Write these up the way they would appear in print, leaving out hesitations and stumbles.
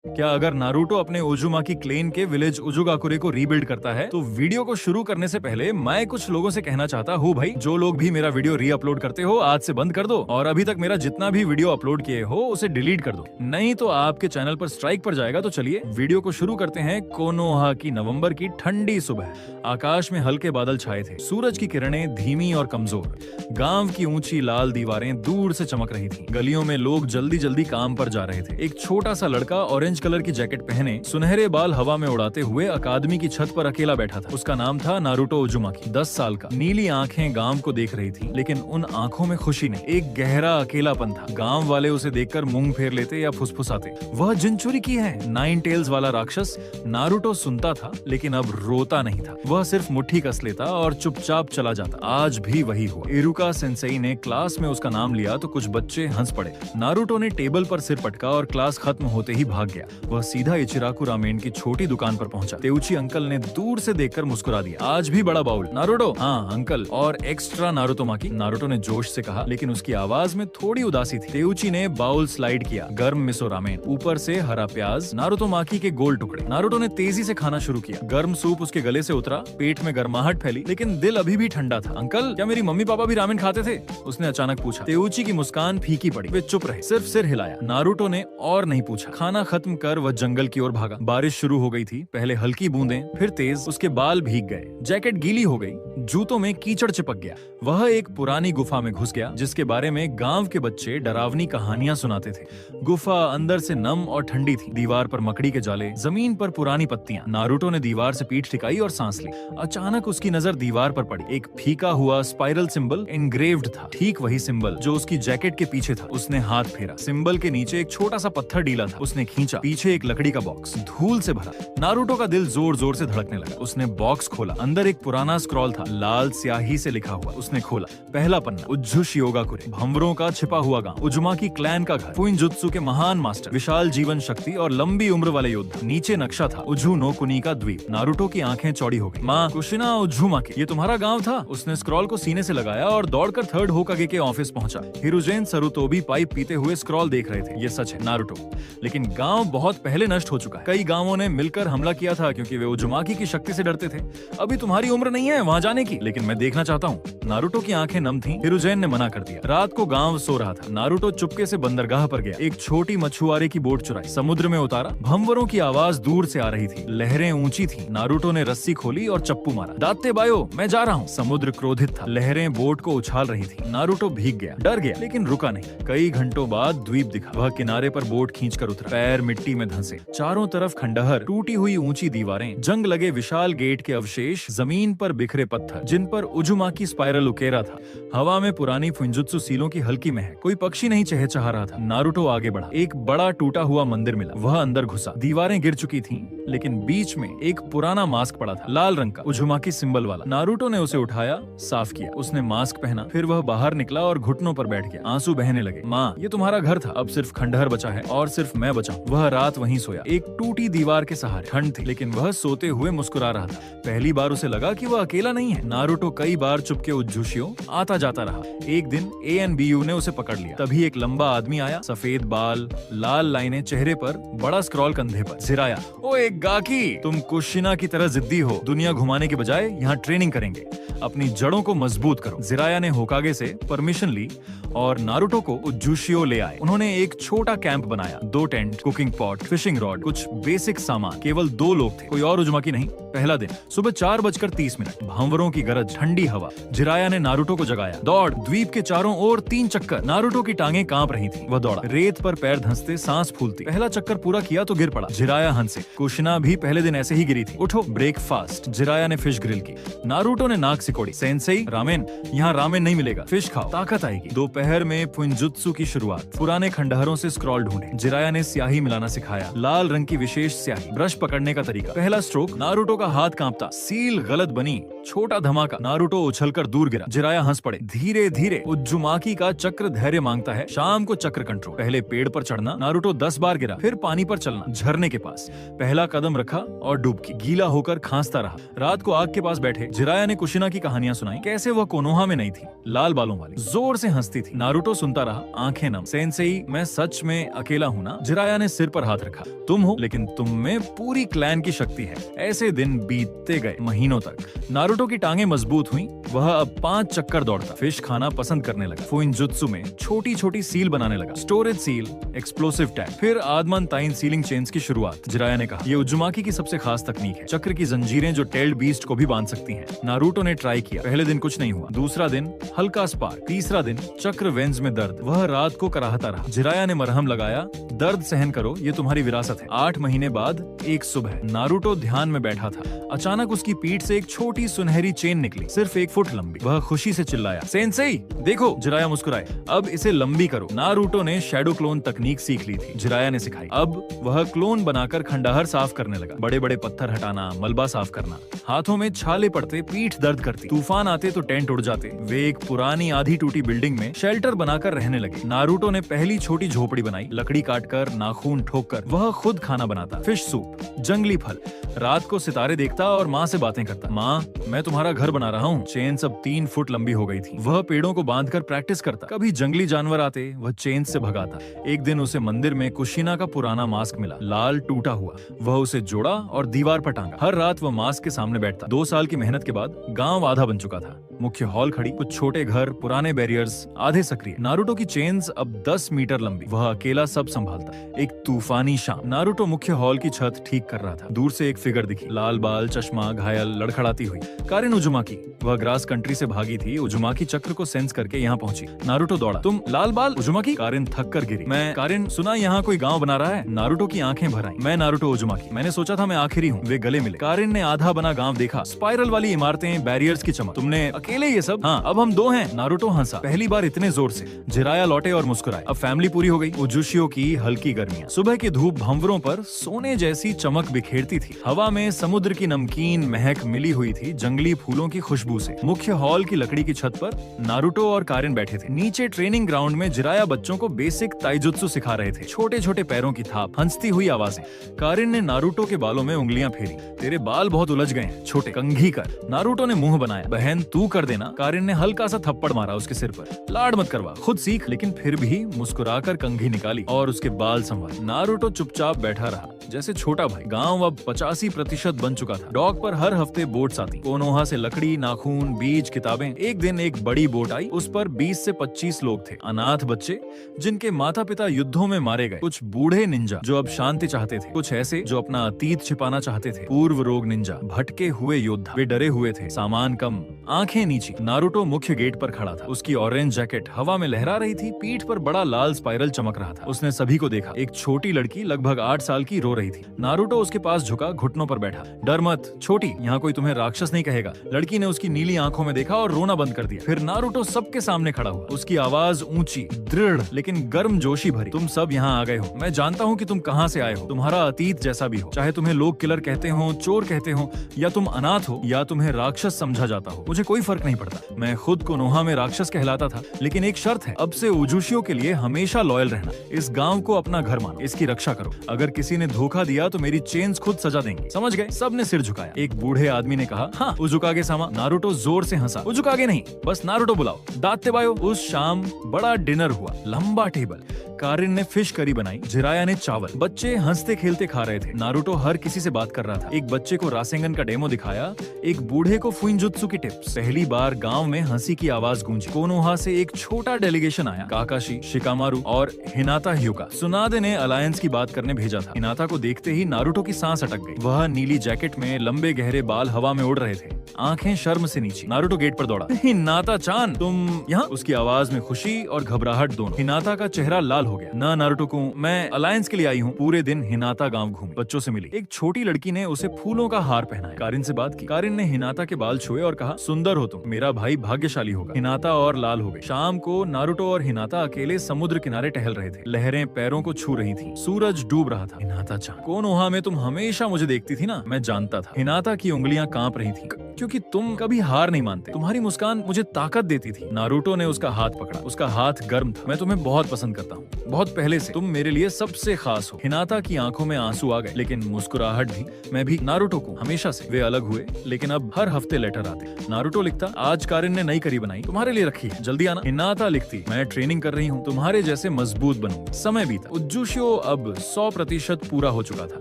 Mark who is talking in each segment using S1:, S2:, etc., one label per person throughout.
S1: क्या अगर नारुतो अपने उजुमाकी क्लेन के विलेज उजुगाकुरे को रीबिल्ड करता है तो वीडियो को शुरू करने से पहले मैं कुछ लोगों से कहना चाहता हूँ भाई, जो लोग भी मेरा वीडियो री अपलोड करते हो आज से बंद कर दो और अभी तक मेरा जितना भी वीडियो अपलोड किए हो उसे डिलीट कर दो, नहीं तो आपके चैनल पर स्ट्राइक पड़ जाएगा। तो चलिए वीडियो को शुरू करते हैं। कोनोहा की नवंबर की ठंडी सुबह, आकाश में हल्के बादल छाए थे, सूरज की किरणें धीमी और कमजोर, गांव की ऊंची लाल दीवारें दूर से चमक रही थी, गलियों में लोग जल्दी जल्दी काम पर जा रहे थे। एक छोटा सा लड़का ऑरेंज कलर की जैकेट पहने सुनहरे बाल हवा में उड़ाते हुए अकादमी की छत पर अकेला बैठा था। उसका नाम था नारुतो उजुमाकी, 10 साल का। नीली आंखें गांव को देख रही थी, लेकिन उन आंखों में खुशी नहीं, एक गहरा अकेलापन था। गांव वाले उसे देखकर मुंह फेर लेते या फुसफुसाते। वह जिनचुरी की है, 9 टेल्स वाला राक्षस। नारुतो सुनता था लेकिन अब रोता नहीं था, वह सिर्फ मुट्ठी कस लेता और चुपचाप चला जाता। आज भी वही हुआ। इरुका सेंसेई ने क्लास में उसका नाम लिया तो कुछ बच्चे हंस पड़े। नारुतो ने टेबल पर सिर पटका और क्लास खत्म होते ही भाग गया। वह सीधा इचिराकु रामेन की छोटी दुकान पर पहुंचा। तेउची अंकल ने दूर से देखकर मुस्कुरा दिया। आज भी बड़ा बाउल। नारुतो? हाँ अंकल, और एक्स्ट्रा नारुतोमाकी, नारुतो ने जोश से कहा, लेकिन उसकी आवाज में थोड़ी उदासी थी। तेउची ने बाउल स्लाइड किया। गर्म मिसो रामेन, ऊपर से हरा प्याज, नारुतोमाकी के गोल टुकड़े। नारुतो ने तेजी से खाना शुरू किया। गर्म सूप उसके गले से उतरा, पेट में गर्माहट फैली, लेकिन दिल अभी भी ठंडा था। अंकल, क्या मेरी मम्मी पापा भी रामेन खाते थे? उसने अचानक पूछा। तेउची की मुस्कान फीकी पड़ी। वे चुप रहे, सिर्फ सिर हिलाया। नारुतो ने और नहीं पूछा। खाना खत्म कर वह जंगल की ओर भागा। बारिश शुरू हो गई थी, पहले हल्की बूंदें, फिर तेज। उसके बाल भीग गए, जैकेट गीली हो गई, जूतों में कीचड़ चिपक गया। वह एक पुरानी गुफा में घुस गया जिसके बारे में गांव के बच्चे डरावनी कहानियां सुनाते थे। गुफा अंदर से नम और ठंडी थी। दीवार पर मकड़ी के जाले, जमीन पर पुरानी पत्तियां। नारुतो ने दीवार से पीठ टिकाई और सांस ली। अचानक उसकी नजर दीवार पर पड़ी। एक फीका हुआ स्पाइरल सिंबल एनग्रेव्ड था, ठीक वही सिंबल जो उसकी जैकेट के पीछे था। उसने हाथ फेरा। सिंबल के नीचे एक छोटा सा पत्थर डीला था। उसने खींचा, पीछे एक लकड़ी का बॉक्स धूल से भरा। नारुतो का दिल जोर जोर से धड़कने लगा। उसने बॉक्स खोला। अंदर एक पुराना स्क्रॉल था, लाल स्याही से लिखा हुआ। उसने खोला। पहला पन्ना, उज्जू शियोगाकुरे, भंवरों का छिपा हुआ गांव, उजुमाकी क्लैन का घर, फुइनजुत्सु के महान मास्टर, विशाल जीवन शक्ति और लंबी उम्र वाले योद्धा। नीचे नक्शा था, उज्जू नो कुनी का द्वीप। नारुतो की आंखें चौड़ी हो गई। माँ, कुशिना उजुमाकी, ये तुम्हारा गांव था? उसने स्क्रॉल को सीने से लगाया और दौड़कर थर्ड होकागे के ऑफिस पहुंचा। हिरुजेन सरुतोबी पाइप पीते हुए स्क्रॉल देख रहे थे। ये सच है नारुतो, लेकिन गांव बहुत पहले नष्ट हो चुका है। कई गांवों ने मिलकर हमला किया था क्योंकि वे उजुमाकी की शक्ति से डरते थे। अभी तुम्हारी उम्र नहीं है वहां जाने की, लेकिन मैं देखना चाहता हूँ। नारुतो की आंखें नम थीं। हिरुजेन ने मना कर दिया। रात को गांव सो रहा था। नारुतो चुपके से बंदरगाह पर गया। एक छोटी मछुआरे की बोट चुराई, समुद्र में उतारा। भंवरों की आवाज दूर से आ रही थी, लहरें ऊंची थी। नारुतो ने रस्सी खोली और चप्पू मारा। दाते बायो, मैं जा रहा हूँ। समुद्र क्रोधित था, लहरें बोट को उछाल रही थी। नारुतो भीग गया, डर गया, लेकिन रुका नहीं। कई घंटों बाद द्वीप दिखा। वह किनारे पर बोट खींचकर उतरा। पैर मिट्टी में धंसे। चारों तरफ खंडहर, टूटी हुई ऊंची दीवारें, जंग लगे विशाल गेट के अवशेष, जमीन पर बिखरे पत्थर जिन पर उजुमाकी स्पाइरल उकेरा था। हवा में पुरानी फुइनजुत्सु सीलों की हल्की महक। कोई पक्षी नहीं चहचहा रहा था। नारुतो आगे बढ़ा। एक बड़ा टूटा हुआ मंदिर मिला। वह अंदर घुसा। दीवारें गिर चुकी थीं, लेकिन बीच में एक पुराना मास्क पड़ा था, लाल रंग का, उजुमाकी सिंबल वाला। नारुतो ने उसे उठाया, साफ किया। उसने मास्क पहना, फिर वह बाहर निकला और घुटनों पर बैठ गया। आंसू बहने लगे। माँ, ये तुम्हारा घर था, अब सिर्फ खंडहर बचा है और सिर्फ मैं बचा हूँ। वह रात वहीं सोया, एक टूटी दीवार के सहारे। ठंड थी, लेकिन वह सोते हुए मुस्कुरा रहा था। पहली बार उसे लगा कि वह अकेला नहीं है। नारुतो कई बार चुपके उज्जूशियो आता जाता रहा। एक दिन एएनबीयू ने उसे पकड़ लिया। तभी एक लंबा आदमी आया, सफेद बाल, लाल लाइनें चेहरे पर, बड़ा स्क्रॉल कंधे पर। जिराया, ओ एक गाकी, तुम कुशिना की तरह जिद्दी हो। दुनिया घुमाने के बजाय यहाँ ट्रेनिंग करेंगे। अपनी जड़ों को मजबूत करो। जिराया ने होकागे से परमिशन ली और नारुतो को उज्जूशियो ले आए। उन्होंने एक छोटा कैंप बनाया, 2 tent, cooking pot, fishing rod, कुछ बेसिक सामान। केवल 2 लोग थे, कोई और उजुमाकी नहीं। पहला दिन, सुबह 4:30, भांवरों की गरज, ठंडी हवा। जिराया ने नारुतो को जगाया। दौड़, द्वीप के चारों ओर 3 चक्कर। नारुतो की टांगें कांप रही थी। वह दौड़ा, रेत पर पैर धंसते, सांस फूलती। पहला चक्कर पूरा किया तो गिर पड़ा। जिराया हंसे। कुशिना भी पहले दिन ऐसे ही गिरी थी। उठो, ब्रेकफास्ट। जिराया ने फिश ग्रिल की। नारुतो ने नाक सिकोड़ी। Sensei, ramen? यहाँ रामेन नहीं मिलेगा, फिश खाओ, ताकत आएगी। दोपहर में फुइनजुत्सु की शुरुआत। पुराने खंडहरों से स्क्रॉल ढूंढे। जिराया ने स्याही मिलाना सिखाया, लाल रंग की विशेष स्याही। ब्रश पकड़ने का तरीका। पहला स्ट्रोक, नारुतो का हाथ कांपता। सील गलत बनी। छोटा धमाका, नारुतो उछलकर दूर गिरा। जिराया हंस पड़े। धीरे धीरे। उज्जुमाकी का चक्र धैर्य मांगता है। शाम को चक्र कंट्रोल। पहले पेड़ पर चढ़ना, नारुतो 10 बार गिरा। फिर पानी पर चलना, झरने के पास। पहला कदम रखा और डुबकी। गीला होकर खांसता रहा। रात को आग के पास बैठे। जिराया ने कुशिना की कहानियां सुनाई, कैसे वह कोनोहा में नहीं थी, लाल बालों वाली, जोर से हंसती थी। नारुतो सुनता रहा, आंखें नम। सेंसेई, मैं सच में अकेला हूं ना? जिराया ने सिर सिर पर हाथ रखा। तुम हो, लेकिन तुम में पूरी क्लैन की शक्ति है। ऐसे दिन बीतते गए महीनों तक। नारुतो की टांगे मजबूत हुई। वह अब 5 चक्कर दौड़ता, फिश खाना पसंद करने लगा, फुइनजुत्सु में छोटी छोटी सील बनाने लगा, स्टोरेज सील, एक्सप्लोसिव टैग, फिर आदमनताइन सीलिंग चेन्स की शुरुआत। जिराया ने कहा, ये उजुमाकी की सबसे खास तकनीक है, चक्र की जंजीरें जो टेल्ड बीस्ट को भी बांध सकती हैं। नारुतो ने ट्राई किया। पहले दिन कुछ नहीं हुआ, दूसरा दिन हल्का स्पार्क, तीसरा दिन चक्र वेंस में दर्द। वह रात को कराहता रहा। जिराया ने मरहम लगाया, दर्द सहन करो, ये तुम्हारी विरासत है। 8 महीने बाद एक सुबह नारुतो ध्यान में बैठा था। अचानक उसकी पीठ से एक छोटी सुनहरी चेन निकली, सिर्फ 1 फुट लंबी। वह खुशी से चिल्लाया, सेंसेई देखो। जिराया मुस्कुराए, अब इसे लंबी करो। नारुतो ने शैडो क्लोन तकनीक सीख ली थी, जिराया ने सिखाई। अब वह क्लोन बनाकर खंडहर साफ करने लगा, बड़े बड़े पत्थर हटाना, मलबा साफ करना। हाथों में छाले पड़ते, पीठ दर्द करती, तूफान आते तो टेंट उड़ जाते। वे एक पुरानी आधी टूटी बिल्डिंग में शेल्टर बनाकर रहने लगे। नारुतो ने पहली छोटी झोपड़ी बनाई, लकड़ी काटकर, नाखून ठोककर। वह खुद खाना बनाता, फिश सूप, जंगली फल। रात को सितारे देखता और माँ से बातें करता। माँ, मैं तुम्हारा घर बना रहा हूँ। चेन सब 3 फुट लंबी हो गई थी। वह पेड़ों को बांधकर प्रैक्टिस करता। कभी जंगली जानवर आते, वह चेन से भगाता। एक दिन उसे मंदिर में कुशीना का पुराना मास्क मिला, लाल टूटा हुआ। वह उसे जोड़ा और दीवार पर टांगा। हर रात वह मास्क के सामने बैठता। 2 साल की मेहनत के बाद गांव आधा बन चुका था। मुख्य हॉल खड़ी, कुछ छोटे घर, पुराने बैरियर्स, आधे सक्रिय। नारुतो की चेन्स अब 10 मीटर लंबी। वह अकेला सब संभालता। एक तूफानी शाम, नारुतो मुख्य हॉल की छत ठीक कर रहा था। दूर से एक फिगर दिखी, लाल बाल, चश्मा, घायल, लड़खड़ाती हुई। कारिन उजुमाकी। वह ग्रास कंट्री से भागी थी। उजुमाकी चक्र को सेंस करके यहाँ पहुंची। नारुतो दौड़ा, तुम लाल बाल उजुमाकी? कारिन थक कर गिरी। मैं कारिन, सुना यहाँ कोई गाँव बना रहा है? नारुतो की आंखें भर आईं। मैं नारुतो उजुमाकी, मैंने सोचा था मैं आखिरी हूँ। वे गले मिले। कारिन ने आधा बना गाँव देखा, स्पाइरल वाली इमारतें, बैरियर्स की चमक। तुमने अकेले ये सब? हाँ, अब हम 2 हैं। नारुतो हंसा, पहली बार इतने जोर से। जिराया लौटे और मुस्कुराए। अब फैमिली पूरी हो गई। उजुशियो की हल्की गर्मियां, सुबह की धूप भंवरों पर सोने जैसी चमक बिखेरती थी। हवा में समुद्र की नमकीन महक मिली हुई थी, जंगली फूलों की खुशबू से। मुख्य हॉल की लकड़ी की छत पर नारुतो और कारिन बैठे थे। नीचे ट्रेनिंग ग्राउंड में जिराया बच्चों को बेसिक ताइजुत्सु सिखा रहे थे। छोटे छोटे पैरों की थाप, हंसती हुई आवाजें। कारिन ने नारुतो के बालों में उंगलियां फेरी। तेरे बाल बहुत उलझ गए हैं, छोटे, कंघी कर। नारुतो ने मुंह बनाया। बहन, तू कर देना। कारिन ने हल्का सा थप्पड़ मारा उसके सिर पर। लाड मत करवा, खुद सीख। लेकिन फिर भी मुस्कुराकर कंघी निकाली और उसके बाल संभाले। नारुतो चुपचाप बैठा रहा, जैसे छोटा भाई। गांव अब 85% बन चुका था। डॉक पर हर हफ्ते बोट्स आती। कोनोहा से लकड़ी, नाखून, बीज, किताबें। एक दिन एक बड़ी बोट आई, उस पर 20 से 25 लोग थे। अनाथ बच्चे जिनके माता पिता युद्धों में मारे गए, कुछ बूढ़े निंजा जो अब शांति चाहते थे, कुछ ऐसे जो अपना अतीत छिपाना चाहते थे, पूर्व रोग निंजा, भटके हुए योद्धा। वे डरे हुए थे, सामान कम, आंखें नीची। नारुतो मुख्य गेट पर खड़ा था। उसकी ऑरेंज जैकेट हवा में लहरा रही थी, पीठ पर बड़ा लाल स्पाइरल चमक रहा था। उसने सभी को देखा। एक छोटी लड़की लगभग 8 साल की रो रही थी। नारुतो उसके पास झुका, घुटनों पर बैठा। डर मत छोटी, यहाँ कोई तुम्हें राक्षस नहीं कहेगा। लड़की ने उसकी नीली आंखों में देखा और रोना बंद कर दिया। फिर नारुतो सबके सामने खड़ा हुआ। उसकी आवाज ऊंची, दृढ़, लेकिन गर्मजोशी भरी। तुम सब यहाँ आ गए हो। मैं जानता हूँ कि तुम कहाँ से आए हो, तुम्हारा अतीत जैसा भी हो। चाहे तुम्हें लोग किलर कहते हो, चोर कहते हो, या तुम अनाथ हो, या तुम्हें राक्षस समझा जाता हो, मुझे कोई फर्क नहीं पड़ता। मैं खुद को नोहा में राक्षस कहलाता था, लेकिन एक शर्त है, अब से उजुशियो के लिए हमेशा लॉयल रहना। इस गांव को अपना घर मानो, इसकी रक्षा करो। अगर किसी ने धोखा दिया तो मेरी चेन्स खुद सजा देंगे, समझ गए? सबने सिर झुकाया। एक बूढ़े आदमी ने कहा, हाँ उजुकागे सामा। नारुतो जोर से हंसा। उजुकागे नहीं, बस नारुतो बुलाओ। दाते बायो। उस शाम बड़ा डिनर हुआ, लंबा टेबल। कारिन ने फिश करी बनाई, जिराया ने चावल। बच्चे हंसते खेलते खा रहे थे। नारुतो हर किसी से बात कर रहा था। एक बच्चे को रासेंगन का डेमो दिखाया, एक बूढ़े को फुइनजुत्सु की टिप्स। पहली बार गांव में हंसी की आवाज गूंजी। कोनोहा से एक छोटा डेलीगेशन आया, काकाशी, शिकामारू और हिनाता ह्यूका। सुनादे ने अलायंस की बात करने भेजा था। हिनाता को देखते ही नारुतो की सांस अटक गई। वह नीली जैकेट में, लंबे गहरे बाल हवा में उड़ रहे थे, आंखें शर्म से नीची। नारुतो गेट पर दौड़ा। हिनाता चान, तुम यहाँ? उसकी आवाज में खुशी और घबराहट दोनों। हिनाता का चेहरा लाल हो गया। ना नारुतो को, मैं अलायंस के लिए आई हूँ। पूरे दिन हिनाता गांव घूमी, बच्चों से मिली। एक छोटी लड़की ने उसे फूलों का हार पहनाया। कारिन से बात की। कारिन ने हिनाता के बाल छुए और कहा, सुंदर हो तुम, मेरा भाई भाग्यशाली होगा। हिनाता और लाल हो गए। शाम को नारुतो और हिनाता अकेले समुद्र किनारे टहल रहे थे। लहरें पैरों को छू रही थी, सूरज डूब रहा था। हिनाता चान, कोनोहा में तुम हमेशा मुझे देखती थी ना? मैं जानता था। हिनाता की उंगलियां कांप रही थी। क्योंकि तुम कभी हार नहीं मानते। तुम्हारी मुस्कान मुझे ताकत देती थी। नारुतो ने उसका हाथ पकड़ा। उसका हाथ गर्म था। मैं तुम्हें बहुत पसंद करता हूँ, बहुत पहले से। तुम मेरे लिए सबसे खास हो। हिनाता की आंखों में आंसू आ गए, लेकिन मुस्कुराहट भी। मैं भी नारुतो को हमेशा से। वे अलग हुए, लेकिन अब हर हफ्ते लेटर आते। नारुतो लिखता, आज कारिन ने नई करी बनाई, तुम्हारे लिए रखी है, जल्दी आना। हिनाता लिखती, मैं ट्रेनिंग कर रही हूँ, तुम्हारे जैसे मजबूत बनूंगी। समय बीता। उज्जुशियो अब 100% पूरा हो चुका था।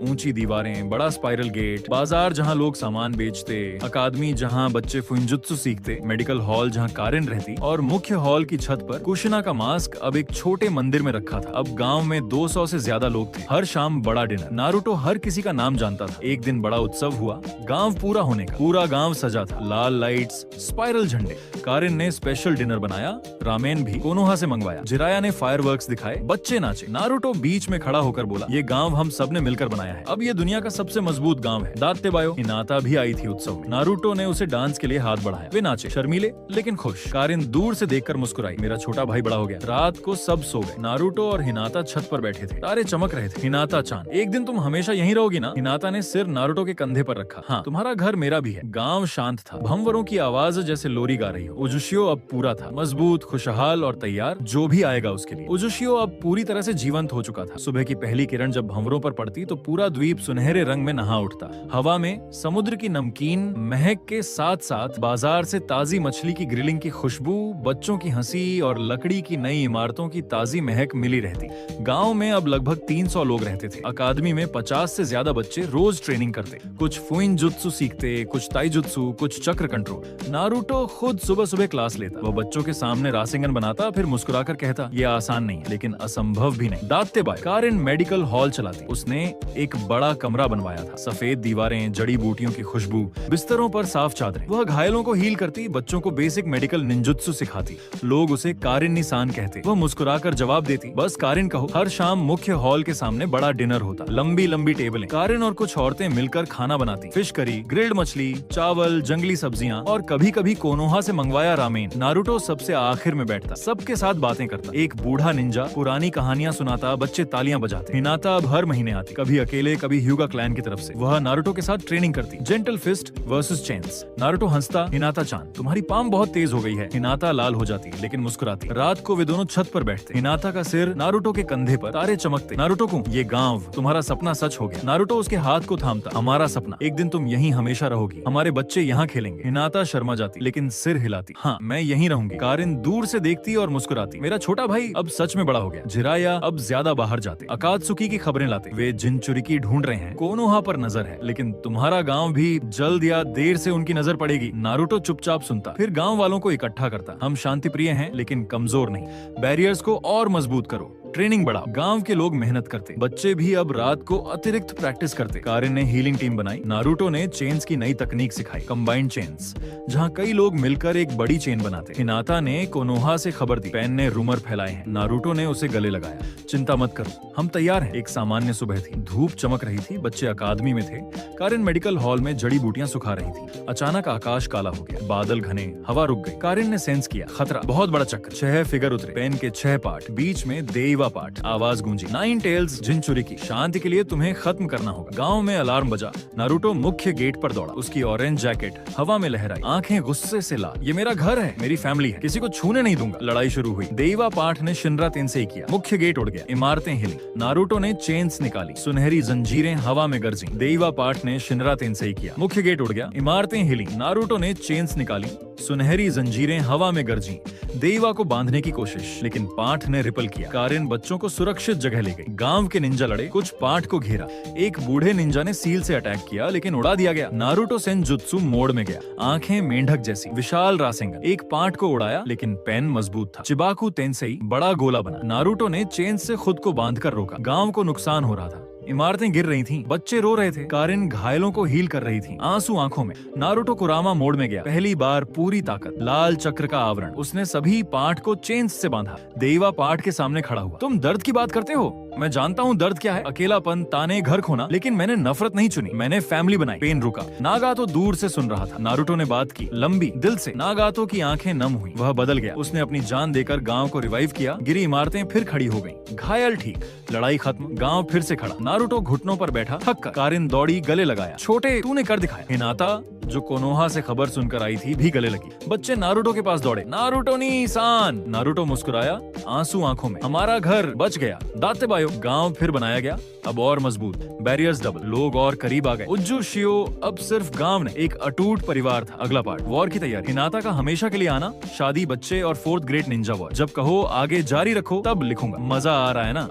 S1: ऊंची दीवारें, बड़ा स्पाइरल गेट, बाजार जहाँ लोग सामान बेचते, अकादमी जहाँ बच्चे फुंजुत्सु सीखते, मेडिकल हॉल जहाँ कारिन रहती, और मुख्य हॉल की छत पर कुशिना का मास्क अब एक छोटे मंदिर में रखा था। अब गांव में 200 से ज्यादा लोग थे। हर शाम बड़ा डिनर। नारुतो हर किसी का नाम जानता था। एक दिन बड़ा उत्सव हुआ, गांव पूरा होने का। पूरा गांव सजा था, लाल लाइट्स, स्पाइरल झंडे। कारिन ने स्पेशल डिनर बनाया, रामेन भी कोनोहा से मंगवाया। जिराया ने फायरवर्क्स दिखाए, बच्चे नाचे। नारुतो बीच में खड़ा होकर बोला, ये गांव हम सब ने मिलकर बनाया है, अब ये दुनिया का सबसे मजबूत गांव है। दात्ते बायो। हिनाता भी आई थी उत्सव में। नारुतो ने उसे डांस के लिए हाथ बढ़ाया। वे नाचे, शर्मीले लेकिन खुश। कारिन दूर से देखकर मुस्कुराई, मेरा छोटा भाई बड़ा हो गया। रात को सब सो गए। नारुतो और हिनाता छत पर बैठे थे। तारे चमक रहे थे। हिनाता चांद, एक दिन तुम हमेशा यहीं रहोगी ना? हिनाता ने सिर नारुतो के कंधे पर रखा। हाँ, तुम्हारा घर मेरा भी है। गांव शांत था। भंवरों की आवाज जैसे लोरी गा रही हो। उजुशियो अब पूरा था, मजबूत, खुशहाल और तैयार जो भी आएगा उसके लिए। उजुशियो अब पूरी तरह से जीवंत हो चुका था। सुबह की पहली किरण जब भंवरों पर पड़ती तो पूरा द्वीप सुनहरे रंग में नहा उठता। हवा में समुद्र की नमकीन महक के साथ साथ बाजार से ताजी मछली की ग्रिलिंग की खुशबू, बच्चों की हंसी और लकड़ी की नई इमारतों की ताजी महक मिली रहती। गांव में अब लगभग 300 लोग रहते थे। अकादमी में 50 से ज्यादा बच्चे रोज ट्रेनिंग करते। कुछ फुइनजुत्सु सीखते, कुछ ताइजुत्सु, कुछ चक्र कंट्रोल। नारुतो खुद सुबह सुबह क्लास लेता। वो बच्चों के सामने रासेंगन बनाता, फिर मुस्कुराकर कहता, ये आसान नहीं है, लेकिन असंभव भी नहीं। दात्ते बाय। कारिन मेडिकल हॉल चलाती। उसने एक बड़ा कमरा बनवाया था। सफेद दीवारें, जड़ी बूटियों की खुशबू, बिस्तरों पर साफ चादरें। वह घायलों को हील करती, बच्चों को बेसिक मेडिकल निंजुत्सु सिखाती। लोग उसे कारिन निसान कहते। वह मुस्कुराकर जवाब देती, बस कारिन कहो। हर शाम मुख्य हॉल के सामने बड़ा डिनर होता। लंबी लंबी टेबलें। कारिन और कुछ औरतें मिलकर खाना बनाती। फिश करी, ग्रिल्ड मछली, चावल, जंगली सब्जियां और कभी कभी कोनोहा से मंगवाया रामेन। नारुतो सबसे आखिर में बैठता, सबके साथ बातें करता। एक बूढ़ा निंजा पुरानी कहानियां सुनाता, बच्चे तालियां बजाते। हिनाता अब हर महीने आती, कभी अकेले, कभी ह्यूगा क्लैन की तरफ से। वह नारुतो के साथ ट्रेनिंग करती। Gentle fist versus chains. Naruto हंसता, हिनाता चांद, तुम्हारी पाम बहुत तेज हो गई है। हिनाता लाल हो जाती लेकिन मुस्कुराती। रात को वे दोनों छत पर बैठते। हिनाता का सिर नारुतो के कंधे पर। तारे चमकते। नारुतो को, ये गांव, तुम्हारा सपना सच हो गया। नारुतो उसके हाथ को थामता, हमारा सपना, एक दिन तुम यहीं हमेशा रहोगी, हमारे बच्चे यहाँ खेलेंगे। हिनाता शर्मा जाती लेकिन सिर हिलाती, हाँ मैं यहीं रहूंगी। कारिन दूर से देखती और मुस्कुराती, मेरा छोटा भाई अब सच में बड़ा हो गया। जिराया अब ज्यादा बाहर जाते। अकात्सुकी की खबरें लाते। वे जिनचुरिकी ढूंढ रहे हैं, कोनोहा पर नजर है, लेकिन तुम्हारा गांव भी जल्द या देर से उनकी नजर पड़ेगी। नारुतो चुपचाप सुनता, फिर गांव वालों को इकट्ठा करता। हम शांति प्रिय हैं लेकिन कमजोर नहीं, बैरियर्स को और मजबूत करो, ट्रेनिंग बढ़ाओ। गांव के लोग मेहनत करते, बच्चे भी अब रात को अतिरिक्त प्रैक्टिस करते। कारिन ने हीलिंग टीम बनाई। नारुतो ने चेन्स की नई तकनीक सिखाई, कंबाइंड चेन्स, जहां कई लोग मिलकर एक बड़ी चेन बनाते। हिनाता ने कोनोहा से खबर दी। पेन ने रूमर फैलाए हैं। नारुतो ने उसे गले लगाया, चिंता मत करो, हम तैयार हैं। एक सामान्य सुबह थी, धूप चमक रही थी, बच्चे अकादमी में थे। कारिन मेडिकल हॉल में जड़ी बूटियां सुखा रही थी। अचानक आकाश काला हो गया, बादल घने, हवा रुक गई। कारिन ने सेंस किया, खतरा। बहुत बड़ा चक्र, 6 फिगर उतरे, पेन के 6 पार्ट, बीच में देवा पार्ट। आवाज गूंजी, 9 टेल्स जिनचुरिकी, शांति के लिए तुम्हें खत्म करना होगा। गांव में अलार्म बजा। नारुतो मुख्य गेट पर दौड़ा। उसकी ऑरेंज जैकेट हवा में लहराई, आंखें गुस्से से लाल। ये मेरा घर है, मेरी फैमिली है, किसी को छूने नहीं दूंगा। लड़ाई शुरू हुई। देवा पाठ ने शिनरा तेंसेई किया। मुख्य गेट उड़ गया, इमारतें हिली। नारुतो ने चेन्स निकाली, सुनहरी जंजीरें हवा में गरजी। देवा पाठ ने शिनरा तेंसेई किया। मुख्य गेट उड़ गया, इमारतें हिली। नारुतो ने चेन्स निकाली, सुनहरी जंजीरें हवा में गरजी। देवा को बांधने की कोशिश, लेकिन पाठ ने रिपल किया। कारिन बच्चों को सुरक्षित जगह ले गई। गांव के निंजा लड़े, कुछ पाठ को घेरा। एक बूढ़े निंजा ने सील से अटैक किया, लेकिन उड़ा दिया गया। नारुतो सेंजुत्सु मोड़ में गया, आंखें मेंढक जैसी, विशाल रासेंगन। एक पाठ को उड़ाया, लेकिन पेन मजबूत था। चिबाकू तेंसेई बड़ा गोला बना। नारुतो ने चेन से खुद को बांधकर रोका। गांव को नुकसान हो रहा था, इमारतें गिर रही थीं, बच्चे रो रहे थे। कारिन घायलों को हील कर रही थी, आंसू आंखों में। नारुतो कुरामा मोड़ में गया, पहली बार पूरी ताकत, लाल चक्र का आवरण। उसने सभी पाठ को चेन्स से बांधा। देवा पाठ के सामने खड़ा हुआ। तुम दर्द की बात करते हो, मैं जानता हूँ दर्द क्या है, अकेलापन, ताने, घर खोना, लेकिन मैंने नफरत नहीं चुनी, मैंने फैमिली बनाई। पेन रुका। नागातो दूर से सुन रहा था। नारुतो ने बात की, लंबी, दिल से। नागातो की आंखें नम हुई। वह बदल गया। उसने अपनी जान देकर गांव को रिवाइव किया। गिरी इमारतें फिर खड़ी हो गईं। घायल ठीक, लड़ाई खत्म, गांव फिर से खड़ा। नारुतो घुटनों पर बैठा, थक कर। कारिन दौड़ी, गले लगाया। छोटे, तूने कर दिखाया। हिनाता जो कोनोहा से खबर सुनकर आई थी भी गले लगी। बच्चे नारुतो के पास दौड़े। नारुतो नी सान। नारुतो मुस्कुराया, आंसू आंखों में। हमारा घर बच गया। दाते बायो। गांव फिर बनाया गया, अब और मजबूत। बैरियर्स डबल, लोग और करीब आ गए। उज्जू शियो अब सिर्फ गांव ने, एक अटूट परिवार था। अगला पार्ट, वॉर की तैयारी। हिनाता का हमेशा के लिए आना, शादी, बच्चे और 4th ग्रेट निंजा वॉर। जब कहो आगे जारी रखो तब लिखूंगा। मजा आ रहा है ना?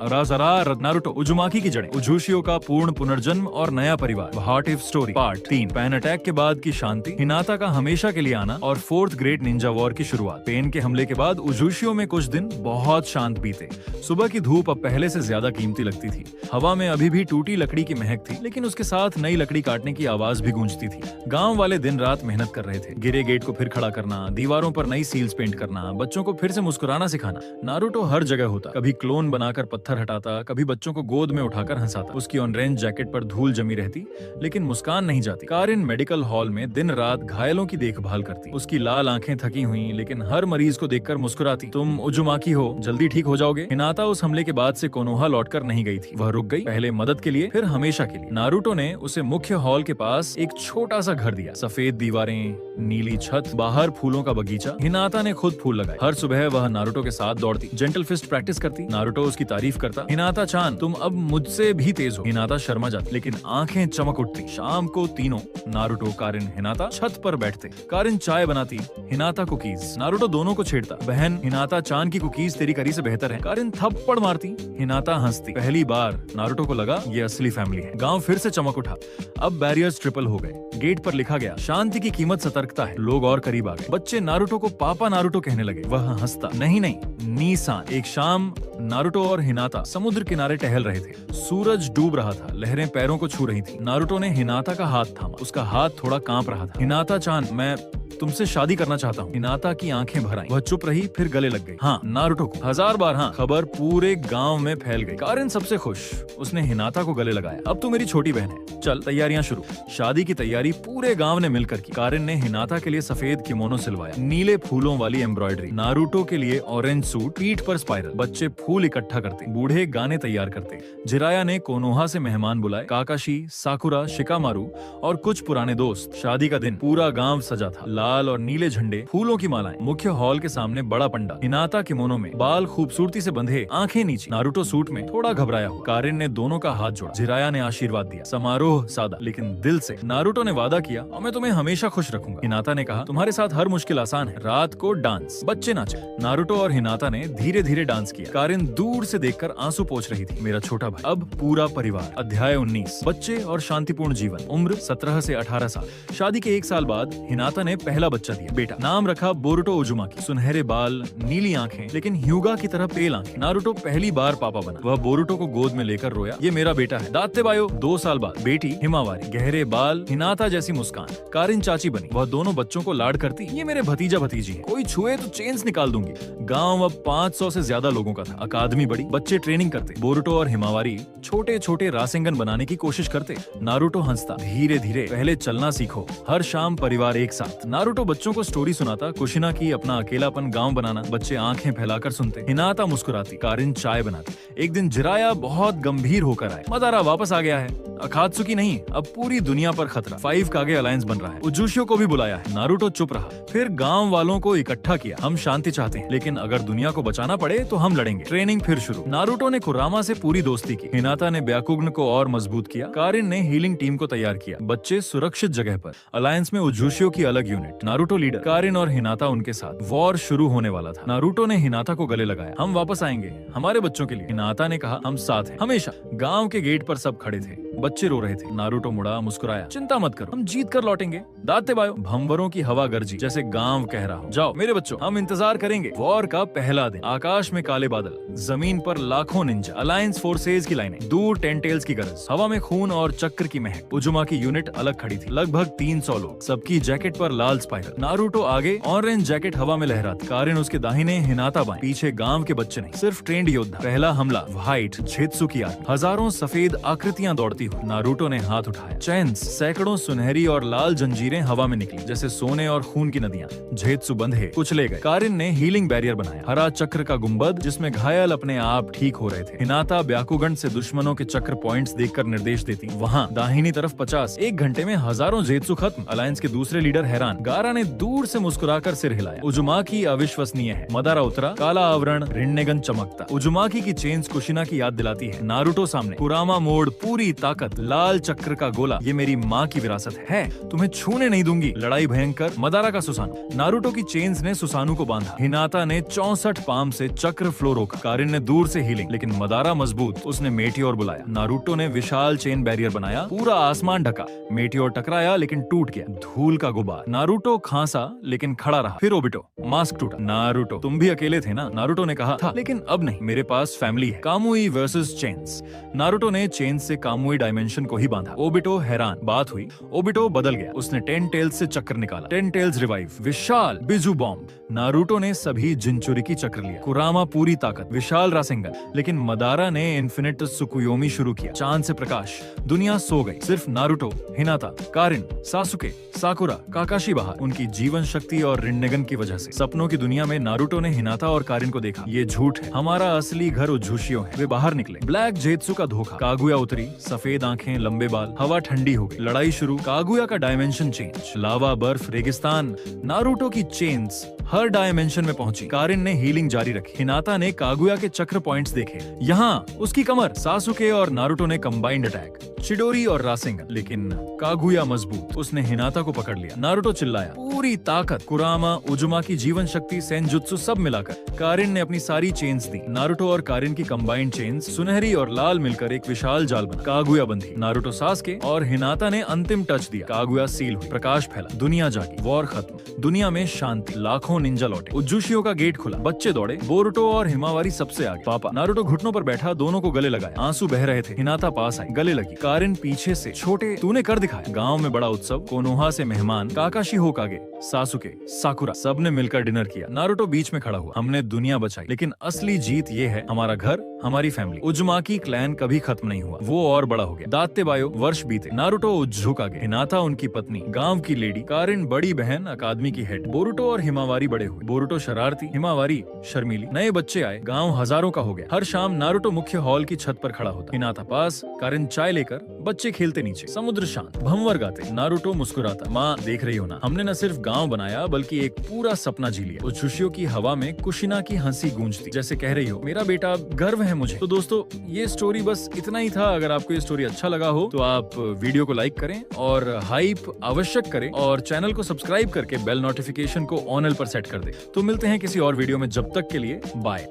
S1: नारुतो। उजुमाकी की जड़ें। उजुशियो का पूर्ण पुनर्जन्म और नया परिवार। What if story part 3। Pan attack के बाद की शांति, हिनाता का हमेशा के लिए आना और 4th ग्रेट निंजा वॉर की शुरुआत। पेन के हमले के बाद उजुशियो में कुछ दिन बहुत शांत बीते। सुबह की धूप अब पहले से ज्यादा कीमती लगती थी। हवा में अभी भी टूटी लकड़ी की महक थी, लेकिन उसके साथ नई लकड़ी काटने की आवाज भी गूंजती थी। गांव वाले दिन रात मेहनत कर रहे थे। गिरे गेट को फिर खड़ा करना, दीवारों पर नई सील्स पेंट करना, बच्चों को फिर से मुस्कुराना सिखाना। नारुतो हर जगह होता, कभी क्लोन बनाकर पत्थर हटाता, कभी बच्चों को गोद में उठाकर हंसाता। उसकी ऑरेंज जैकेट पर धूल जमी रहती, लेकिन मुस्कान नहीं जाती। कारिन मेडिकल हॉल में दिन रात घायलों की देखभाल करती। उसकी लाल आंखें थकी हुई, लेकिन हर मरीज को देखकर मुस्कुराती। तुम उजुमाकी हो, जल्दी ठीक हो जाओगे। हिनाता उस हमले के बाद से कोनोहा लौटकर नहीं गई थी। वह रुक गई, पहले मदद के लिए, फिर हमेशा के लिए। नारुतो ने उसे मुख्य हॉल के पास एक छोटा सा घर दिया। सफेद दीवारें, नीली छत, बाहर फूलों का बगीचा। हिनाता ने खुद फूल लगाए। हर सुबह वह नारुतो के साथ दौड़ती, जेंटल फिस्ट प्रैक्टिस करती। नारुतो उसकी तारीफ करता। हिनाता चान, तुम अब मुझसे भी तेज हो। हिनाता शर्मा जाती, लेकिन आंखें चमक उठती। शाम को तीनों, नारुतो, कारिन, हिनाता छत पर बैठते। कारिन चाय बनाती, हिनाता कुकीज। नारुतो दोनों को छेड़ता। बहन, हिनाता चान की कुकीज तेरी करी से बेहतर है। कारिन थप्पड़ मारती, हिनाता हंसती। पहली बार नारुतो को लगा ये असली फैमिली है। गांव फिर से चमक उठा। अब बैरियर्स ट्रिपल हो गए। गेट पर लिखा गया, शांति की कीमत सतर्कता है। लोग और करीब आ गए। बच्चे नारुतो को पापा नारुतो कहने लगे। वह हंसता, नहीं नहीं, नीसान। एक शाम नारुतो और हिनाता समुद्र किनारे टहल रहे थे। सूरज डूब रहा था, लहरें पैरों को छू रही थी। नारुतो ने हिनाता का हाथ थामा। उसका हाथ थोड़ा कांप रहा था। हिनाता चान, मैं तुमसे शादी करना चाहता हूँ। हिनाता की आंखें भर आईं। वह चुप रही, फिर गले लग गई। हाँ, नारुतो को 1000 बार हाँ। खबर पूरे गांव में फैल गई। कारिन सबसे खुश। उसने हिनाता को गले लगाया। अब तू मेरी छोटी बहन है, चल तैयारियां शुरू। शादी की तैयारी पूरे गांव ने मिलकर की। कारिन ने हिनाता के लिए सफेद किमोनो सिलवाया, नीले फूलों वाली एम्ब्रॉयडरी। नारुतो के लिए ऑरेंज सूट, पीठ पर स्पाइरल। बच्चे फूल इकट्ठा करते, बूढ़े गाने तैयार करते। जिराया ने कोनोहा से मेहमान बुलाए, काकाशी, साकुरा, शिकामारू और कुछ पुराने दोस्त। शादी का दिन, पूरा गांव सजा था। लाल और नीले झंडे, फूलों की मालाएं। मुख्य हॉल के सामने बड़ा पंडा। हिनाता किमोनो में, बाल खूबसूरती से बंधे, आंखें नीचे। नारुतो सूट में, थोड़ा घबराया हुआ। कारिन ने दोनों का हाथ जोड़ा। जिराया ने आशीर्वाद दिया। समारोह सादा लेकिन दिल से। नारुतो ने वादा किया, और मैं तुम्हें हमेशा खुश रखूंगा। हिनाता ने कहा, तुम्हारे साथ हर मुश्किल आसान है। रात को डांस, बच्चे नाचे। नारुतो और हिनाता ने धीरे धीरे डांस किया। कारिन दूर से देखकर आंसू पोंछ रही थी। मेरा छोटा भाई। अब पूरा परिवार। अध्याय 19, बच्चे और शांतिपूर्ण जीवन। उम्र 17 से 18 साल। शादी के 1 साल बाद हिनाता ने पहला बच्चा दिया, बेटा। नाम रखा बोरुतो उजुमाकी। सुनहरे बाल, नीली आंखें, लेकिन ह्यूगा की तरह पेल आंखें। नारुतो पहली बार पापा बना। वह बोरुतो को गोद में लेकर रोया, ये मेरा बेटा है। दाते बायो। 2 साल बाद बेटी हिमावारी, गहरे बाल, हिनाता जैसी मुस्कान। कारिन चाची बनी। वह दोनों बच्चों को लाड करती, ये मेरे भतीजा भतीजी है, कोई छुए तो चेन्स निकाल दूंगी। गांव अब 500 से ज्यादा लोगों का था। अकादमी बड़ी, बच्चे ट्रेनिंग करते। बोरुतो और हिमावारी छोटे छोटे रासेंगन बनाने की कोशिश करते। नारुतो हंसता, धीरे धीरे, पहले चलना सीखो। हर शाम परिवार एक साथ। नारुतो बच्चों को स्टोरी सुनाता, कुशिना की अपना अकेलापन गांव बनाना। बच्चे आंखें फैलाकर सुनते। हिनाता मुस्कुराती, कारिन चाय बनाती। एक दिन जिराया बहुत गंभीर होकर आए। मदारा वापस आ गया है। अकात्सुकी नहीं, अब पूरी दुनिया पर खतरा। 5 कागे अलायंस बन रहा है। उजुशियो को भी बुलाया है। नारुतो चुप रहा। फिर गांव वालों को इकट्ठा किया। हम शांति चाहते हैं, लेकिन अगर दुनिया को बचाना पड़े तो हम लड़ेंगे। ट्रेनिंग फिर शुरू। नारुतो ने कुरामा से पूरी दोस्ती की। हिनाता ने ब्याकुग्न को और मजबूत किया। कारिन ने हीलिंग टीम को तैयार किया। बच्चे सुरक्षित जगह पर। अलायंस में उजुशियो की अलग यूनिट। नारुतो लीडर, कारिन और हिनाता उनके साथ। वॉर शुरू होने वाला था। नारुतो ने हिनाता को गले लगाया। हम वापस आएंगे, हमारे बच्चों के लिए। हिनाता ने कहा, हम साथ हैं हमेशा। गांव के गेट पर सब खड़े थे। बच्चे रो रहे थे। नारुतो मुड़ा, मुस्कुराया, चिंता मत करो, हम जीत कर लौटेंगे। दाते बायो। भंवरों की हवा गरजी, जैसे गांव कह रहा हो, जाओ मेरे बच्चों, हम इंतजार करेंगे। वॉर का पहला दिन। आकाश में काले बादल, जमीन पर लाखों निंजा। अलायंस फोर्सेज की लाइनें, दूर टेंटेल्स की गरज। हवा में खून और चक्र की महक। उजुमा की यूनिट अलग खड़ी थी, लगभग 300 लोग। सबकी जैकेट पर लाल लाल स्पाइरल। नारुतो आगे, ऑरेंज जैकेट हवा में लहराती, कारिन उसके दाहिने, हिनाता बाएं, पीछे गांव के बच्चे नहीं, सिर्फ ट्रेंड योद्धा। पहला हमला, व्हाइट जेत्सु की आर्मी, हजारों सफेद आकृतियां दौड़ती हुई। नारुतो ने हाथ उठाया, चैन्स, सैकड़ों सुनहरी और लाल जंजीरें हवा में निकली जैसे सोने और खून की नदियां। जेत्सु बंधे, कुचले गए। कारिन ने हीलिंग बैरियर बनाया, हरा चक्र का गुंबद जिसमें घायल अपने आप ठीक हो रहे थे। हिनाता ब्याकुगंड से दुश्मनों के चक्र पॉइंट्स देखकर निर्देश देती, वहाँ दाहिनी तरफ 50। एक घंटे में हजारों जेत्सु खत्म। अलायंस के दूसरे लीडर हैरान। गारा ने दूर से मुस्कुराकर सिर हिलाया। उजुमाकी अविश्वसनीय है। मदारा उतरा, काला आवरण, रिन्नेगन चमकता। उजुमाकी की चेन्स कुशिना की याद दिलाती है। नारुतो सामने, कुरामा मोड़, पूरी ताकत, लाल चक्र का गोला, ये मेरी माँ की विरासत है, तुम्हें छूने नहीं दूंगी। लड़ाई भयंकर, मदारा का सुसानु। नारुतो की चेन्स ने सुसानु को बांधा। हिनाता ने 64 पाम से चक्र फ्लो रोका। कारिन ने दूर से हीलिंग, लेकिन मदारा मजबूत, उसने मेटियोर बुलाया। नारुतो ने विशाल चेन बैरियर बनाया, पूरा आसमान ढका। मेटियोर टकराया लेकिन टूट गया, धूल का गुबार। नारुतो खांसा लेकिन खड़ा रहा। फिर ओबिटो, मास्क टूटा। नारुतो, तुम भी अकेले थे ना? नारुतो ने कहा था, लेकिन अब नहीं, मेरे पास फैमिली है। कामुई वर्सेस चेन्स। नारुतो ने चेन्स से कामुई डायमेंशन को ही बांधा। ओबिटो हैरान। बात हुई, ओबिटो बदल गया। उसने 10 टेल्स से चक्र निकाला। 10 टेल्स रिवाइव, विशाल बिजू बॉम्ब। नारुतो ने सभी जिंचुरी की चक्र लिया। कुरामा पूरी ताकत, विशाल रासेंगन। लेकिन मदारा ने इन्फिनिट सुकुयोमी शुरू किया। चांद से प्रकाश। दुनिया सो गई, सिर्फ नारुतो, हिनाता, कारिन, सासुके, साकुरा, काकाशी बाहर, उनकी जीवन शक्ति और रिन्नेगन की वजह से। सपनों की दुनिया में नारुतो ने हिनाता और कारिन को देखा। ये झूठ है, हमारा असली घर उज्जुशियो है। वे बाहर निकले। ब्लैक जेत्सु का धोखा। कागुया उतरी, सफेद आंखें, लंबे बाल। हवा ठंडी हो गई। लड़ाई शुरू। कागुया का डायमेंशन चेंज, लावा, बर्फ, रेगिस्तान। नारुतो की चेन्स हर डायमेंशन में पहुंची। कारिन ने हीलिंग जारी रखी। हिनाता ने कागुया के चक्र पॉइंट्स देखे। यहाँ उसकी कमर। सासुके और नारुतो ने कंबाइंड अटैक, चिडोरी और रासेंगन। लेकिन कागुया मजबूत, उसने हिनाता को पकड़ लिया। नारुतो चिल्लाया, पूरी ताकत। कुरामा, उजुमा की जीवन शक्ति, सेंजुत्सु सब मिलाकर। कारिन ने अपनी सारी चेन्स दी। नारुतो और कारिन की कंबाइंड चेन्स, सुनहरी और लाल मिलकर एक विशाल जाल बना। कागुया बंधी। नारुतो सासके और हिनाता ने अंतिम टच दिया। कागुया सील हुई। प्रकाश फैला। दुनिया जागी। वॉर खत्म। दुनिया में शांति। लाखों निंजा लौटे। उज्जुशियो का गेट खुला। बच्चे दौड़े। बोरुटो और हिमावारी सबसे आगे। पापा। नारुतो घुटनों पर बैठा, दोनों को गले लगाया। आंसू बह रहे थे। हिनाता पास आई, गले लगी। कारिन पीछे से, छोटे, तूने कर दिखाया। गांव में बड़ा उत्सव। कोनोहा से मेहमान, काकाशी होकागे, सासुके, साकुरा, सबने मिलकर डिनर किया। नारुतो बीच में खड़ा हुआ। हमने दुनिया बचाई, लेकिन असली जीत ये है, हमारा घर, हमारी फैमिली। उजुमाकी क्लैन कभी खत्म नहीं हुआ, वो और बड़ा हो गया। दात्ते बायो, वर्ष बीते। नारुतो उज्जुकागे, हिनाता उनकी पत्नी, गांव की लेडी, कारिन बड़ी बहन, अकादमी की हेड। बोरुटो और हिमावारी बड़े हुए। बोरुटो शरारती, हिमावारी शर्मीली। नए बच्चे आए। गांव हजारों का हो गया। हर शाम नारुतो मुख्य हॉल की छत पर खड़ा होता। हिनाता पास, कारिन चाय लेकर, बच्चे खेलते नीचे। समुद्र शांत, भंवर गाते। नारुतो मुस्कुराता, माँ देख रही हो ना, हमने न सिर्फ गांव बनाया बल्कि एक पूरा सपना जी लिया। उज्जुशियो की हवा में कुशिना की हंसी गूंजती, जैसे कह रही हो, मेरा बेटा, गर्व है मुझे। तो दोस्तों, ये स्टोरी बस इतना ही था। अगर आपको ये स्टोरी अच्छा लगा हो तो आप वीडियो को लाइक करें और हाइप आवश्यक करें और चैनल को सब्सक्राइब करके बेल नोटिफिकेशन को ऑन पर सेट कर दें। तो मिलते हैं किसी और वीडियो में, जब तक के लिए बाय।